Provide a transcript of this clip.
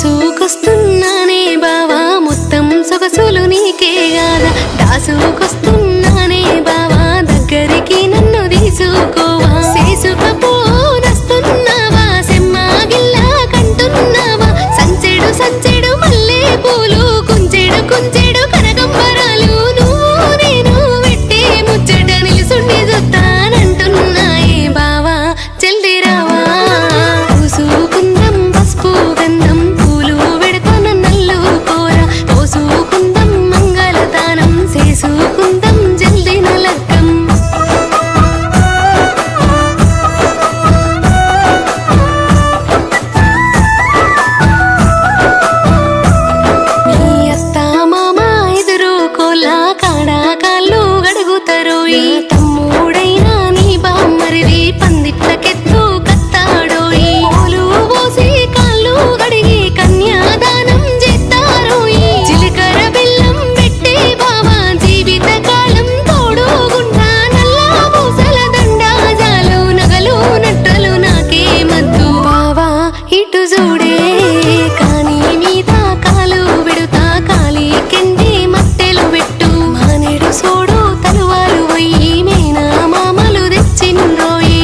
పూసుకొస్తున్నానే బావా మొత్తం సొగసులు నీకే గాదా దాసుకొస్తున్నానే బావా దగ్గరికి నన్ను తీసుకోవా చేసుకపోనస్తున్నావా సెమ్మాగిల్లా కంటున్నావా సంచెడు సంచెడు మల్లె పూలు కుంచెడు కుంచెడు కనకంబరాలు నువ్వు నేను పెట్టే ముచ్చట నిలుసుండి చూస్తానంటున్నాయే బావా జల్ది రావా పూసుకుందాం పసుపు గంధం పూలు పెడతాన నల్లు కోర పోసుకుందాం మంగళదానం చేసుకుందాం జల్ది నలక్కం మీ అత్త మామ ఎదురు కోలా కాడా కాళ్ళు గడుగుతారు ఈ తమ్ముడైనా నీ బామ్మరిది పందిట్లకెత్తు కత్తాడోయి పూలు పోసి కాళ్ళు గడిగి కన్యాదానం చేస్తారోయి జీలకర్ర బెల్లం పెట్టి బావా జీవిత కాలం తోడుగుంటా నల్లా పూసల దండాజాలు నగలు నట్టలు నాకే మద్దు బావా ఇటు చూడే కాని మీద కాలు విడుతా కాలి కెండి మట్టెలు పెట్టు మానేడు సోడు తలువాలు పోయి మేనా మామలు తెచ్చిన్రోయి